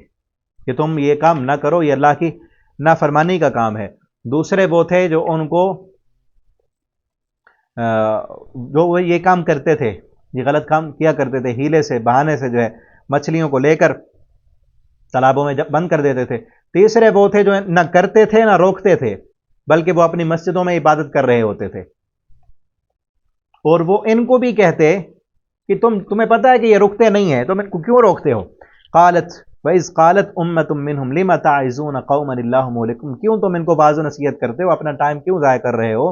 کہ تم یہ کام نہ کرو، یہ اللہ کی نافرمانی کا کام ہے۔ دوسرے وہ تھے جو ان کو جو وہ یہ کام کرتے تھے، یہ غلط کام کیا کرتے تھے، ہیلے سے بہانے سے جو ہے مچھلیوں کو لے کر تالابوں میں بند کر دیتے تھے۔ تیسرے وہ تھے جو نہ کرتے تھے نہ روکتے تھے، بلکہ وہ اپنی مسجدوں میں عبادت کر رہے ہوتے تھے، اور وہ ان کو بھی کہتے کہ تمہیں پتہ ہے کہ یہ رکتے نہیں ہیں، تم ان کو کیوں روکتے ہو؟ قالت وَإِذْ قَالَتْ أُمَّةٌ مِّنْهُمْ لِمَ تَعِظُونَ قَوْمًا اللَّهُ مُهْلِكُهُمْ، کیوں تم ان کو واعظ و نصیحت کرتے ہو، اپنا ٹائم کیوں ضائع کر رہے ہو؟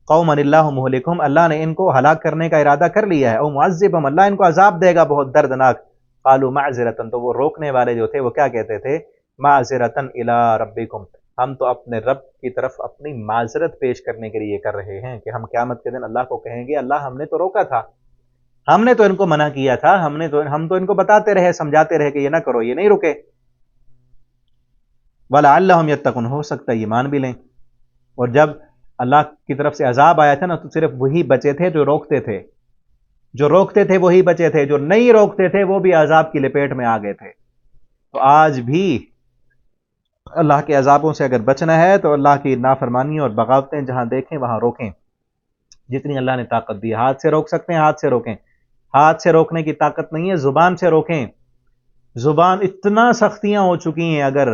قَوْمًا اللَّهُ مُهْلِكُهُمْ، اللہ نے ان کو ہلاک کرنے کا ارادہ کر لیا ہے، او معذبہم، اللہ ان کو عذاب دے گا بہت دردناک۔ قالوا معذرة، تو وہ روکنے والے جو تھے وہ کیا کہتے تھے؟ معذرة إلى ربكم، ہم تو اپنے رب کی طرف اپنی معذرت پیش کرنے کے لیے کر رہے ہیں کہ ہم قیامت کے دن اللہ کو کہیں گے اللہ ہم نے تو روکا تھا، ہم نے تو ان کو منع کیا تھا، ہم تو ان کو بتاتے رہے، سمجھاتے رہے کہ یہ نہ کرو، یہ نہیں رکے۔ وَلَعَلَّهُمْ يَتَّقُونَ، ہو سکتا ہے یہ مان بھی لیں۔ اور جب اللہ کی طرف سے عذاب آیا تھا نا تو صرف وہی بچے تھے جو روکتے تھے، جو روکتے تھے وہی بچے تھے، جو نہیں روکتے تھے وہ بھی عذاب کی لپیٹ میں آ گئے تھے۔ تو آج بھی اللہ کے عذابوں سے اگر بچنا ہے تو اللہ کی نافرمانی اور بغاوتیں جہاں دیکھیں وہاں روکیں، جتنی اللہ نے طاقت دی۔ ہاتھ سے روک سکتے ہیں ہاتھ سے روکیں، ہاتھ سے روکنے کی طاقت نہیں ہے زبان سے روکیں۔ زبان اتنا سختیاں ہو چکی ہیں اگر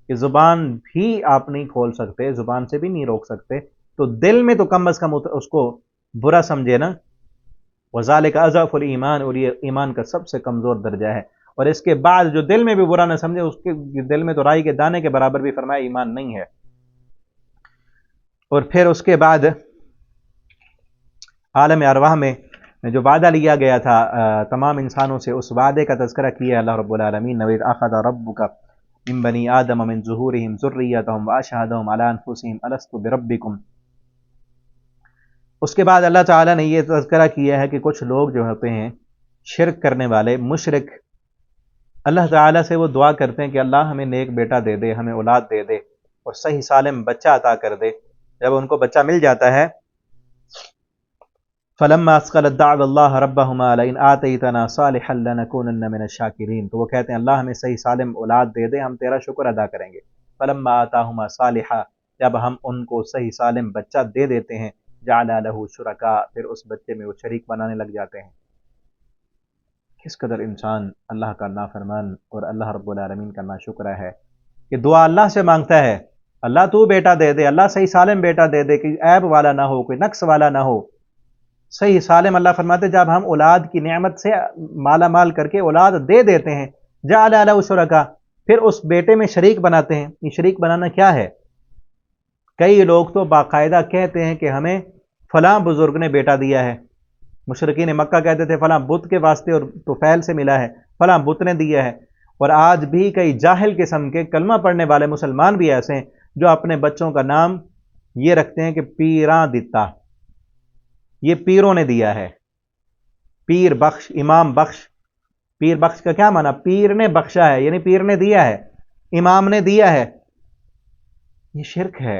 کہ زبان بھی آپ نہیں کھول سکتے، زبان سے بھی نہیں روک سکتے، تو دل میں تو کم از کم اس کو برا سمجھے نا۔ وذالک اضعف الایمان، اور یہ ایمان کا سب سے کمزور درجہ ہے، اور اس کے بعد جو دل میں بھی برا نہ سمجھے، اس کے دل میں تو رائی کے دانے کے برابر بھی فرمایا ایمان نہیں ہے۔ اور پھر اس کے بعد عالم ارواح میں جو وعدہ لیا گیا تھا تمام انسانوں سے، اس وعدے کا تذکرہ کیا اللہ رب العالمین نے۔ وَإِذْ أَخَذَ رَبُّكَ مِن بَنِي آدَمَ مِن ظُهُورِهِمْ ذُرِّيَّتَهُمْ وَأَشْهَدَهُمْ عَلَىٰ أَنفُسِهِمْ أَلَسْتُ بِرَبِّكُمْ، اس کے بعد اللہ تعالیٰ نے یہ تذکرہ کیا ہے کہ کچھ لوگ جو ہوتے ہیں شرک کرنے والے مشرک، اللہ تعالیٰ سے وہ دعا کرتے ہیں کہ اللہ ہمیں نیک بیٹا دے دے، ہمیں اولاد دے دے اور صحیح سالم بچہ عطا کر دے۔ جب ان کو بچہ مل جاتا ہے فَلَمَّا أَثْقَلَتْ دَعْوَا اللَّهَ رَبَّهُمَا لَئِنْ آتَيْتَنَا صَالِحًا لَنَكُونَنَّ مِنَ الشَّاكِرِينَ، تو وہ کہتے ہیں اللہ ہمیں صحیح سالم اولاد دے دے، ہم تیرا شکر ادا کریں گے۔ فَلَمَّا آتَاهُمَا صَالِحًا، جب ہم ان کو صحیح سالم بچہ دے دیتے ہیں، جَعَلَ لَهُ شُرَكَاءَ، پھر اس بچے میں وہ شریک بنانے لگ جاتے ہیں۔ کس قدر انسان اللہ کا نافرمان اور اللہ رب العالمین کا ناشکرہ ہے کہ دعا اللہ سے مانگتا ہے، اللہ تو بیٹا دے دے، اللہ صحیح سالم بیٹا دے دے، کہ عیب والا نہ ہو، کوئی نقص والا نہ ہو، صحیح سالم۔ اللہ فرماتے جب ہم اولاد کی نعمت سے مالا مال کر کے اولاد دے دیتے ہیں، جعل لہ شرکا، پھر اس بیٹے میں شریک بناتے ہیں۔ یہ شریک بنانا کیا ہے؟ کئی لوگ تو باقاعدہ کہتے ہیں کہ ہمیں فلاں بزرگ نے بیٹا دیا ہے، مشرکین مکہ کہتے تھے فلاں بت کے واسطے اور طفیل سے ملا ہے، فلاں بت نے دیا ہے۔ اور آج بھی کئی جاہل قسم کے کلمہ پڑھنے والے مسلمان بھی ایسے ہیں جو اپنے بچوں کا نام یہ رکھتے ہیں کہ پیراں دتا، یہ پیروں نے دیا ہے، پیر بخش، امام بخش۔ پیر بخش کا کیا معنی؟ پیر نے بخشا ہے، یعنی پیر نے دیا ہے، امام نے دیا ہے۔ یہ شرک ہے۔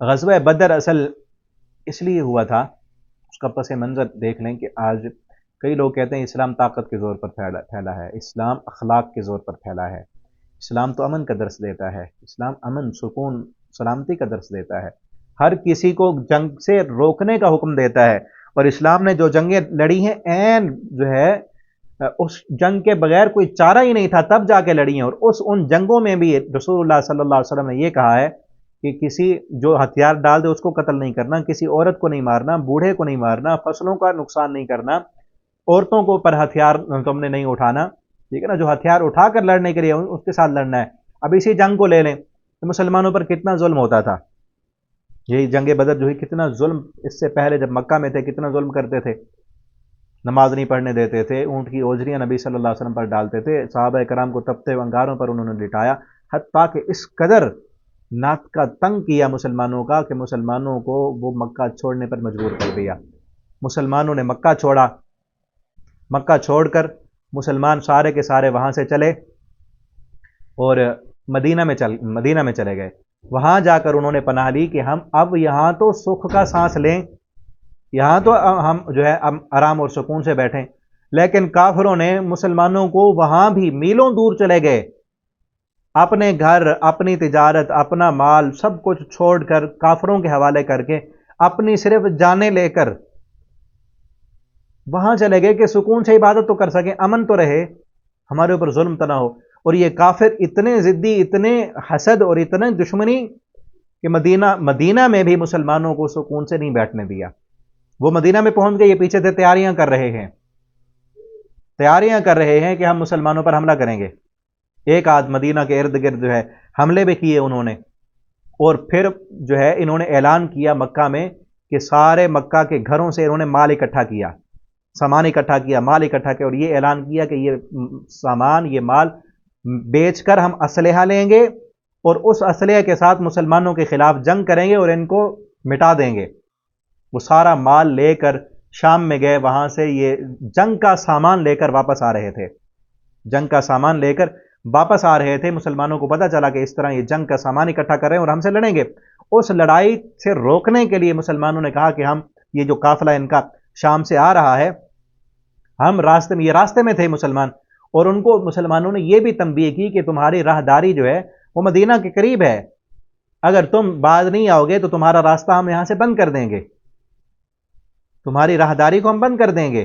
غزوہ بدر اصل اس لیے ہوا تھا، اس کا پس منظر دیکھ لیں کہ آج کئی لوگ کہتے ہیں اسلام طاقت کے زور پر پھیلا ہے، اسلام اخلاق کے زور پر پھیلا ہے، اسلام تو امن کا درس دیتا ہے، اسلام امن، سکون، سلامتی کا درس دیتا ہے، ہر کسی کو جنگ سے روکنے کا حکم دیتا ہے، اور اسلام نے جو جنگیں لڑی ہیں این جو ہے اس جنگ کے بغیر کوئی چارہ ہی نہیں تھا تب جا کے لڑی ہیں، اور ان جنگوں میں بھی رسول اللہ صلی اللہ علیہ وسلم نے یہ کہا ہے کہ کسی جو ہتھیار ڈال دے اس کو قتل نہیں کرنا، کسی عورت کو نہیں مارنا، بوڑھے کو نہیں مارنا، فصلوں کا نقصان نہیں کرنا، عورتوں کو پر ہتھیار تم نے نہیں اٹھانا، ٹھیک ہے نا، جو ہتھیار اٹھا کر لڑنے کے لیے اس کے ساتھ لڑنا ہے۔ اب اسی جنگ کو لے لیں تو مسلمانوں پر کتنا ظلم ہوتا تھا، یہی جنگ بدر جو ہے کتنا ظلم، اس سے پہلے جب مکہ میں تھے کتنا ظلم کرتے تھے، نماز نہیں پڑھنے دیتے تھے، اونٹ کی اوجریاں نبی صلی اللہ علیہ وسلم پر ڈالتے تھے، صحابہ کرام کو تپتے انگاروں پر انہوں نے لٹایا، حتیٰ کہ اس قدر ناک کا تنگ کیا مسلمانوں کا کہ مسلمانوں کو وہ مکہ چھوڑنے پر مجبور کر دیا۔ مسلمانوں نے مکہ چھوڑا، مکہ چھوڑ کر مسلمان سارے کے سارے وہاں سے چلے اور مدینہ میں چلے گئے، وہاں جا کر انہوں نے پناہ لی کہ ہم اب یہاں تو سکھ کا سانس لیں، یہاں تو ہم جو ہے آرام اور سکون سے بیٹھیں، لیکن کافروں نے مسلمانوں کو وہاں بھی میلوں دور چلے گئے، اپنے گھر، اپنی تجارت، اپنا مال سب کچھ چھوڑ کر کافروں کے حوالے کر کے اپنی صرف جانیں لے کر وہاں چلے گئے کہ سکون سے عبادت تو کر سکیں، امن تو رہے، ہمارے اوپر ظلم تو نہ ہو۔ اور یہ کافر اتنے ضدی، اتنے حسد اور اتنے دشمنی کہ مدینہ میں بھی مسلمانوں کو سکون سے نہیں بیٹھنے دیا۔ وہ مدینہ میں پہنچ گئے، یہ پیچھے سے تیاریاں کر رہے ہیں کہ ہم مسلمانوں پر حملہ کریں گے، ایک آدھ مدینہ کے ارد گرد جو ہے حملے بھی کیے انہوں نے، اور پھر جو ہے انہوں نے اعلان کیا مکہ میں کہ سارے مکہ کے گھروں سے انہوں نے مال اکٹھا کیا، سامان اکٹھا کیا، مال اکٹھا کیا، اور یہ اعلان کیا کہ یہ سامان، یہ مال بیچ کر ہم اسلحہ لیں گے اور اس اسلحے کے ساتھ مسلمانوں کے خلاف جنگ کریں گے اور ان کو مٹا دیں گے۔ وہ سارا مال لے کر شام میں گئے، وہاں سے یہ جنگ کا سامان لے کر واپس آ رہے تھے، جنگ کا سامان لے کر واپس آ رہے تھے۔ مسلمانوں کو پتہ چلا کہ اس طرح یہ جنگ کا سامان اکٹھا کر رہے ہیں اور ہم سے لڑیں گے۔ اس لڑائی سے روکنے کے لیے مسلمانوں نے کہا کہ ہم یہ جو قافلہ ان کا شام سے آ رہا ہے، ہم راستے میں تھے مسلمان، اور ان کو مسلمانوں نے یہ بھی تنبیہ کی کہ تمہاری راہداری جو ہے وہ مدینہ کے قریب ہے، اگر تم باز نہیں آؤ گے تو تمہارا راستہ ہم یہاں سے بند کر دیں گے، تمہاری راہداری کو ہم بند کر دیں گے،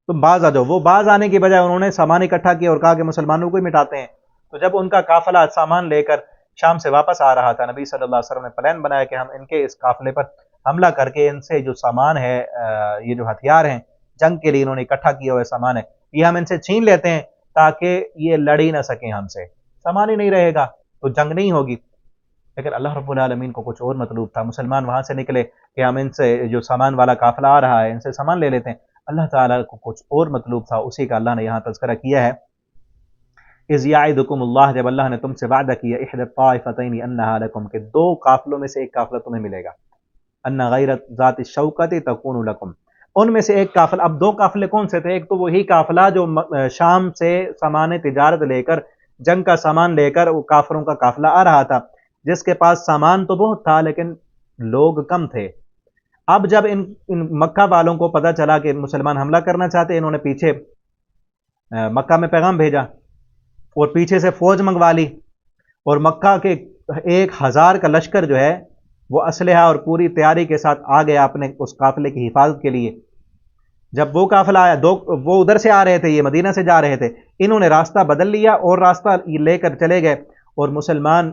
تم باز آ جاؤ۔ وہ باز آنے کی بجائے انہوں نے سامان اکٹھا کیا اور کہا کہ مسلمانوں کو ہی مٹاتے ہیں۔ تو جب ان کا قافلہ سامان لے کر شام سے واپس آ رہا تھا، نبی صلی اللہ علیہ وسلم نے پلان بنایا کہ ہم ان کے اس قافلے پر حملہ کر کے ان سے جو سامان ہے، یہ جو ہتھیار ہیں جنگ کے لیے انہوں نے اکٹھا کیا ہوا سامان ہے، یہ ہم ان سے چھین لیتے ہیں تاکہ یہ لڑ ہی نہ سکیں ہم سے، سامان ہی نہیں رہے گا تو جنگ نہیں ہوگی۔ لیکن اللہ رب العالمین کو کچھ اور مطلوب تھا، مسلمان وہاں سے نکلے کہ ہم ان سے جو سامان والا قافلہ آ رہا ہے ان سے سامان لے لیتے ہیں، اللہ تعالیٰ کو کچھ اور مطلوب تھا، اسی کا اللہ نے یہاں تذکرہ کیا ہے۔ اذ یعدکم اللہ، جب اللہ نے تم سے وعدہ کیا، احد الطائفتین انہا لکم، کہ دو قافلوں میں سے ایک قافلہ تمہیں ملے گا، ان غیر ذات الشوکۃ تکون لکم، ان میں سے ایک قافلہ۔ اب دو قافلے کون سے تھے؟ ایک تو وہی قافلہ جو شام سے سامان تجارت لے کر، جنگ کا سامان لے کر وہ کافروں کا قافلہ آ رہا تھا، جس کے پاس سامان تو بہت تھا لیکن لوگ کم تھے۔ اب جب ان مکہ والوں کو پتہ چلا کہ مسلمان حملہ کرنا چاہتے، انہوں نے پیچھے مکہ میں پیغام بھیجا اور پیچھے سے فوج منگوا لی، اور مکہ کے 1000 کا لشکر جو ہے وہ اسلحہ اور پوری تیاری کے ساتھ آ گیا اپنے اس قافلے کی حفاظت کے لیے۔ جب وہ قافلہ آیا، وہ ادھر سے آ رہے تھے، یہ مدینہ سے جا رہے تھے، انہوں نے راستہ بدل لیا اور راستہ لے کر چلے گئے، اور مسلمان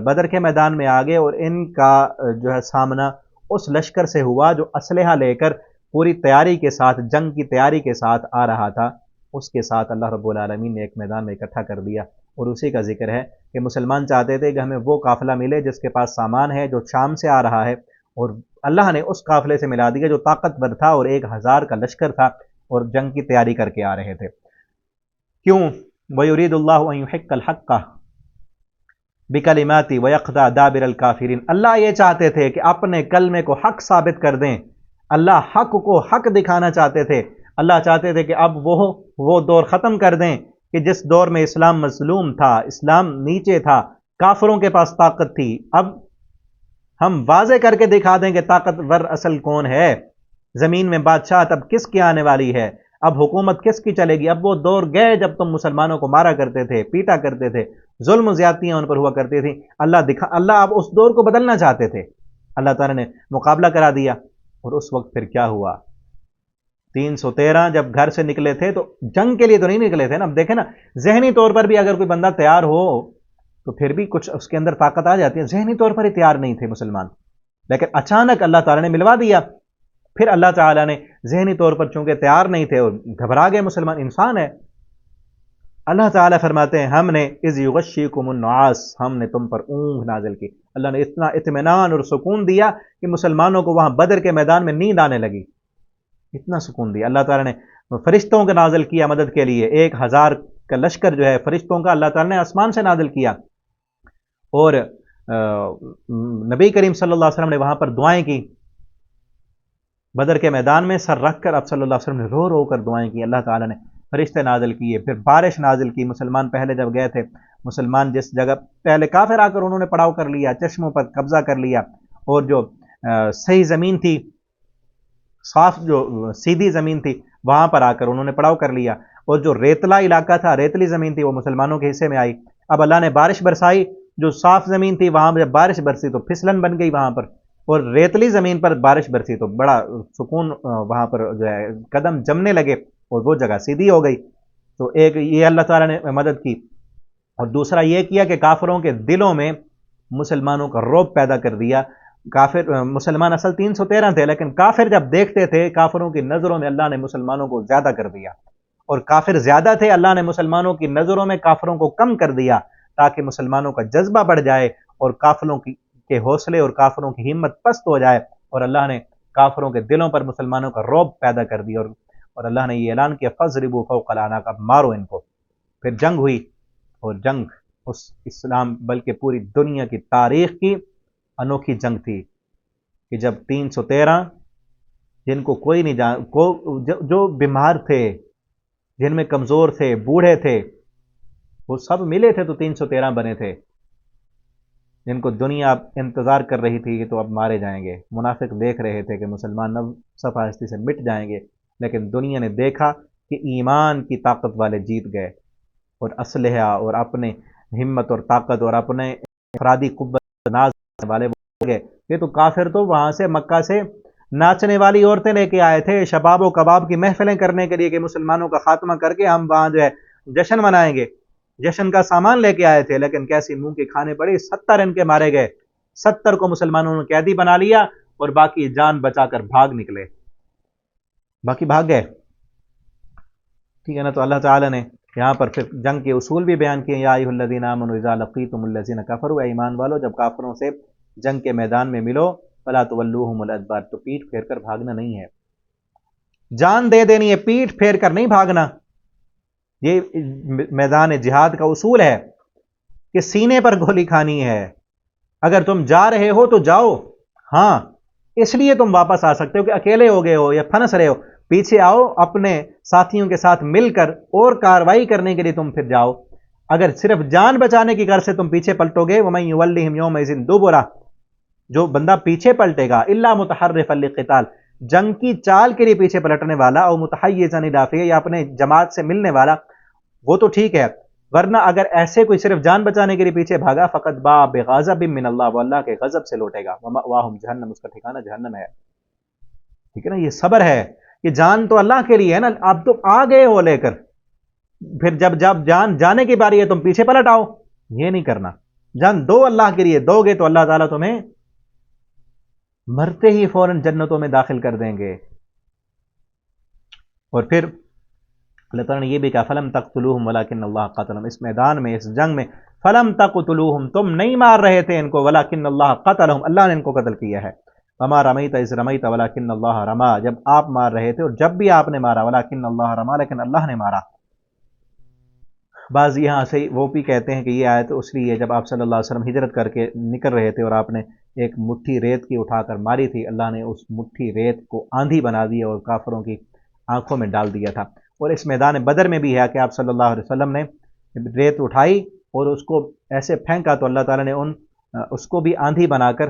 بدر کے میدان میں آ گئے، اور ان کا جو ہے سامنا اس لشکر سے ہوا جو اسلحہ لے کر پوری تیاری کے ساتھ، جنگ کی تیاری کے ساتھ آ رہا تھا۔ اس کے ساتھ اللہ رب العالمین نے ایک میدان میں اکٹھا کر دیا، اور اسی کا ذکر ہے کہ مسلمان چاہتے تھے کہ ہمیں وہ قافلہ ملے جس کے پاس سامان ہے، جو شام سے آ رہا ہے، اور اللہ نے اس قافلے سے ملا دیا جو طاقتور تھا اور 1000 کا لشکر تھا اور جنگ کی تیاری کر کے آ رہے تھے۔ کیوں؟ وَيُرِيدُ اللَّهُ أَن يُحِقَّ الْحَقَّ بِكَلِمَاتِهِ وَيَقْطَعَ دَابِرَ الْكَافِرِينَ، اللہ یہ چاہتے تھے کہ اپنے کلمے کو حق ثابت کر دیں، اللہ حق کو حق دکھانا چاہتے تھے، اللہ چاہتے تھے کہ اب وہ دور ختم کر دیں کہ جس دور میں اسلام مظلوم تھا، اسلام نیچے تھا، کافروں کے پاس طاقت تھی۔ اب ہم واضح کر کے دکھا دیں کہ طاقتور اصل کون ہے، زمین میں بادشاہ اب کس کی آنے والی ہے، اب حکومت کس کی چلے گی۔ اب وہ دور گئے جب تم مسلمانوں کو مارا کرتے تھے، پیٹا کرتے تھے، ظلم و زیادتیاں ان پر ہوا کرتی تھیں۔ اللہ اب اس دور کو بدلنا چاہتے تھے، اللہ تعالیٰ نے مقابلہ کرا دیا۔ اور اس وقت پھر کیا ہوا، 313 جب گھر سے نکلے تھے تو جنگ کے لیے تو نہیں نکلے تھے نا۔ اب دیکھیں نا، ذہنی طور پر بھی اگر کوئی بندہ تیار ہو تو پھر بھی کچھ اس کے اندر طاقت آ جاتی ہے، ذہنی طور پر ہی تیار نہیں تھے مسلمان، لیکن اچانک اللہ تعالیٰ نے ملوا دیا۔ پھر اللہ تعالیٰ نے ذہنی طور پر چونکہ تیار نہیں تھے اور گھبرا گئے، مسلمان انسان ہے، اللہ تعالیٰ فرماتے ہیں ہم نے اذ یغشیکم النعاس، ہم نے تم پر اونگ نازل کی۔ اللہ نے اتنا اطمینان اور سکون دیا کہ مسلمانوں کو وہاں بدر کے میدان میں نیند آنے لگی، اتنا سکون دیا۔ اللہ تعالیٰ نے فرشتوں کو نازل کیا مدد کے لیے، 1000 کا لشکر جو ہے فرشتوں کا اللہ تعالیٰ نے آسمان سے نازل کیا، اور نبی کریم صلی اللہ علیہ وسلم نے وہاں پر دعائیں کی، بدر کے میدان میں سر رکھ کر اب صلی اللہ علیہ وسلم نے رو رو کر دعائیں کی، اللہ تعالیٰ نے فرشتے نازل کیے، پھر بارش نازل کی۔ مسلمان پہلے جب گئے تھے، مسلمان جس جگہ پہلے کافر آ کر انہوں نے پڑاؤ کر لیا، چشموں پر قبضہ کر لیا، اور جو صحیح زمین تھی، صاف جو سیدھی زمین تھی، وہاں پر آ کر انہوں نے پڑاؤ کر لیا، اور جو ریتلا علاقہ تھا، ریتلی زمین تھی، وہ مسلمانوں کے حصے میں آئی۔ اب اللہ نے بارش برسائی، جو صاف زمین تھی وہاں جب بارش برسی تو پھسلن بن گئی وہاں پر، اور ریتلی زمین پر بارش برسی تو بڑا سکون، وہاں پر جو ہے قدم جمنے لگے اور وہ جگہ سیدھی ہو گئی۔ تو ایک یہ اللہ تعالیٰ نے مدد کی، اور دوسرا یہ کیا کہ کافروں کے دلوں میں مسلمانوں کا رعب پیدا کر دیا۔ کافر مسلمان اصل 313 تھے، لیکن کافر جب دیکھتے تھے، کافروں کی نظروں میں اللہ نے مسلمانوں کو زیادہ کر دیا، اور کافر زیادہ تھے، اللہ نے مسلمانوں کی نظروں میں کافروں کو کم کر دیا، تاکہ مسلمانوں کا جذبہ بڑھ جائے اور کافروں کے حوصلے اور کافروں کی ہمت پست ہو جائے، اور اللہ نے کافروں کے دلوں پر مسلمانوں کا رعب پیدا کر دیا، اور اللہ نے یہ اعلان کیا فَضْرِبُوا فَوْقَ الْأَعْنَاقِ، اب مارو ان کو۔ پھر جنگ ہوئی، اور جنگ اس اسلام بلکہ پوری دنیا کی تاریخ کی انوکھی جنگ تھی، کہ جب 313 جن کو کوئی نہیں جو بیمار تھے، جن میں کمزور تھے، بوڑھے تھے، وہ سب ملے تھے تو 313 بنے تھے، جن کو دنیا انتظار کر رہی تھی کہ تو اب مارے جائیں گے۔ منافق دیکھ رہے تھے کہ مسلمان اب صفحہ ہستی سے مٹ جائیں گے، لیکن دنیا نے دیکھا کہ ایمان کی طاقت والے جیت گئے، اور اسلحہ اور اپنے ہمت اور طاقت اور اپنے افرادی قوت ناز والے وہ گئے۔ یہ تو کافر تو وہاں سے مکہ سے ناچنے والی عورتیں لے کے آئے تھے، شباب و کباب کی محفلیں کرنے کے لیے، کہ مسلمانوں کا خاتمہ کر کے ہم وہاں جو ہے جشن منائیں گے، جشن کا سامان لے کے آئے تھے، لیکن کیسی منہ کی کھانے پڑی، 70 ان کے مارے گئے، 70 کو مسلمانوں نے قیدی بنا لیا، اور باقی جان بچا کر بھاگ نکلے، باقی بھاگ گئے، ٹھیک ہے نا۔ تو اللہ تعالیٰ نے یہاں پر پھر جنگ کے اصول بھی بیان کیے، یا ایھا الذین آمنوا اذا لقیتم الذین کفروا، اے ایمان والو جب کافروں سے جنگ کے میدان میں ملو، فلا تولوہم الادبار، تو پیٹھ پھیر کر بھاگنا نہیں ہے، جان دے دینی ہے، پیٹھ پھیر کر نہیں بھاگنا۔ یہ میدان جہاد کا اصول ہے کہ سینے پر گولی کھانی ہے، اگر تم جا رہے ہو تو جاؤ، ہاں اس لیے تم واپس آ سکتے ہو کہ اکیلے ہو گئے ہو یا پھنس رہے ہو، پیچھے آؤ اپنے ساتھیوں کے ساتھ مل کر اور کاروائی کرنے کے لیے تم پھر جاؤ۔ اگر صرف جان بچانے کی غرض سے تم پیچھے پلٹو گے، وَمَن يُوَلِّهِمْ يَوْمَئِذٍ دُبُرَهُ، جو بندہ پیچھے پلٹے گا، الا متحرفا للقتال، جنگ کی چال کے لیے پیچھے پلٹنے والا، اور متحیزا الی فئہ، یا اپنے جماعت سے ملنے والا، وہ تو ٹھیک ہے، ورنہ اگر ایسے کوئی صرف جان بچانے کے لیے پیچھے بھاگا، فقط باء بغضب من اللہ، وہ اللہ کے غضب سے لوٹے گا، ومأواہم جہنم، اس کا ٹھکانہ جہنم ہے، ٹھیک ہے نا۔ یہ صبر ہے، یہ جان تو اللہ کے لیے ہے نا، آپ تو آ گئے ہو لے کر، پھر جب جان جانے کی باری ہے تم پیچھے پلٹ آؤ، یہ نہیں کرنا۔ جان دو اللہ کے لیے، دو گے تو اللہ تعالیٰ تمہیں مرتے ہی فوراً جنتوں میں داخل کر دیں گے۔ اور پھر اللہ تعالیٰ نے یہ بھی کہا فَلَمْ تَقْتُلُوهُمْ وَلَكِنَّ اللَّهَ قَتَلَهُمْ، اس میدان میں، اس جنگ میں، فَلَمْ تَقْتُلُوهُمْ، تم نہیں مار رہے تھے ان کو، وَلَكِنَّ اللَّهَ قَتَلَهُمْ، اللہ نے ان کو قتل کیا ہے۔ وَمَا رَمَيْتَ إِذْ رَمَيْتَ وَلَكِنَّ اللَّهَ رَمَى، جب آپ مار رہے تھے اور جب بھی آپ نے مارا، وَلَكِنَّ اللَّهَ رَمَى، لیکن اللہ نے مارا۔ بعض یہاں سے وہ بھی کہتے ہیں کہ یہ آیت اس لیے جب آپ صلی اللہ علیہ وسلم ہجرت کر کے نکل رہے تھے اور آپ نے ایک مٹھی ریت کی اٹھا کر ماری تھی، اللہ نے اس مٹھی ریت کو آندھی بنا دیا اور کافروں کی آنکھوں میں ڈال دیا تھا۔ اور اس میدان بدر میں بھی ہے کہ آپ صلی اللہ علیہ وسلم نے ریت اٹھائی اور اس کو ایسے پھینکا تو اللہ تعالیٰ نے اس کو بھی آندھی بنا کر